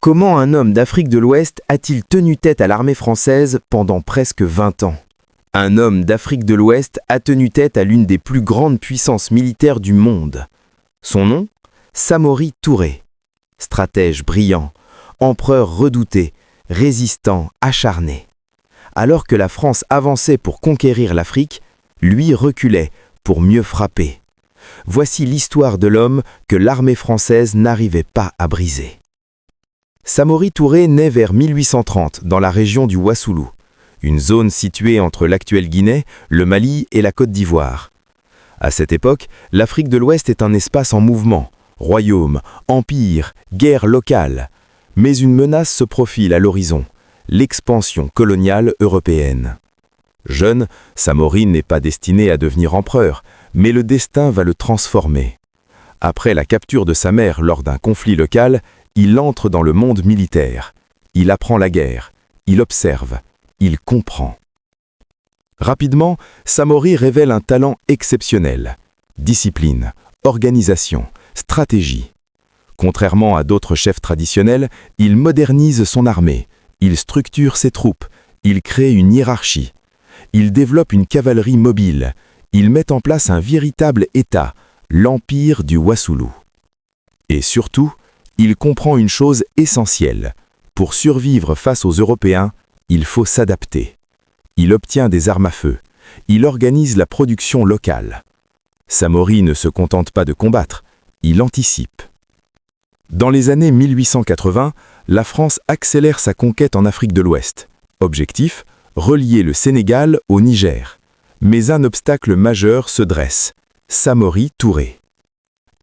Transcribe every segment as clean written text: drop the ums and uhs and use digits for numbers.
Comment un homme d'Afrique de l'Ouest a-t-il tenu tête à l'armée française pendant presque 20 ans? Un homme d'Afrique de l'Ouest a tenu tête à l'une des plus grandes puissances militaires du monde. Son nom? Samori Touré. Stratège brillant, empereur redouté, résistant, acharné. Alors que la France avançait pour conquérir l'Afrique, lui reculait pour mieux frapper. Voici l'histoire de l'homme que l'armée française n'arrivait pas à briser. Samori Touré naît vers 1830 dans la région du Wassoulou, une zone située entre l'actuelle Guinée, le Mali et la Côte d'Ivoire. À cette époque, l'Afrique de l'Ouest est un espace en mouvement, royaume, empire, guerre locale. Mais une menace se profile à l'horizon, l'expansion coloniale européenne. Jeune, Samori n'est pas destiné à devenir empereur, mais le destin va le transformer. Après la capture de sa mère lors d'un conflit local, il entre dans le monde militaire. Il apprend la guerre, il observe, il comprend. Rapidement, Samori révèle un talent exceptionnel. Discipline, organisation, stratégie. Contrairement à d'autres chefs traditionnels, il modernise son armée, il structure ses troupes, il crée une hiérarchie. Il développe une cavalerie mobile, il met en place un véritable État, l'Empire du Wassoulou. Et surtout, il comprend une chose essentielle. Pour survivre face aux Européens, il faut s'adapter. Il obtient des armes à feu. Il organise la production locale. Samori ne se contente pas de combattre, il anticipe. Dans les années 1880, la France accélère sa conquête en Afrique de l'Ouest. Objectif, relier le Sénégal au Niger. Mais un obstacle majeur se dresse. Samori Touré.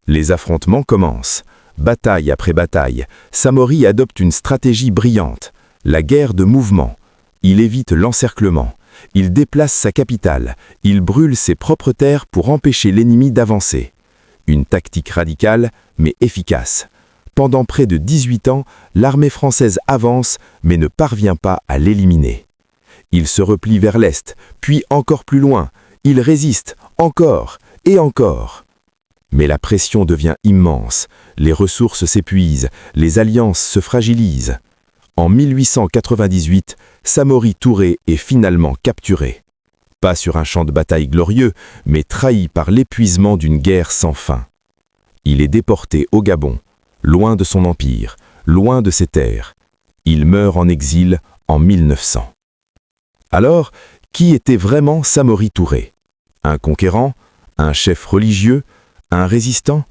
Les affrontements commencent. Bataille après bataille, Samori adopte une stratégie brillante, la guerre de mouvement. Il évite l'encerclement, il déplace sa capitale, il brûle ses propres terres pour empêcher l'ennemi d'avancer. Une tactique radicale, mais efficace. Pendant près de 18 ans, l'armée française avance, mais ne parvient pas à l'éliminer. Il se replie vers l'est, puis encore plus loin. Il résiste, encore et encore. Mais la pression devient immense, les ressources s'épuisent, les alliances se fragilisent. En 1898, Samori Touré est finalement capturé. Pas sur un champ de bataille glorieux, mais trahi par l'épuisement d'une guerre sans fin. Il est déporté au Gabon, loin de son empire, loin de ses terres. Il meurt en exil en 1900. Alors, qui était vraiment Samori Touré? Un conquérant? Un chef religieux? Un résistant?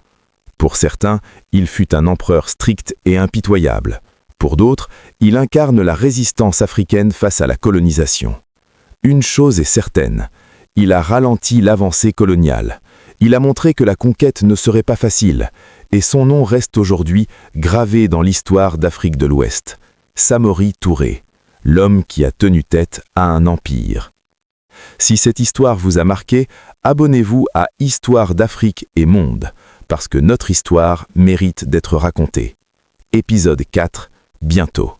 Pour certains, il fut un empereur strict et impitoyable. Pour d'autres, il incarne la résistance africaine face à la colonisation. Une chose est certaine, il a ralenti l'avancée coloniale. Il a montré que la conquête ne serait pas facile, et son nom reste aujourd'hui gravé dans l'histoire d'Afrique de l'Ouest. Samori Touré, l'homme qui a tenu tête à un empire. Si cette histoire vous a marqué, abonnez-vous à Histoire d'Afrique et Monde, parce que notre histoire mérite d'être racontée. Épisode 4, bientôt.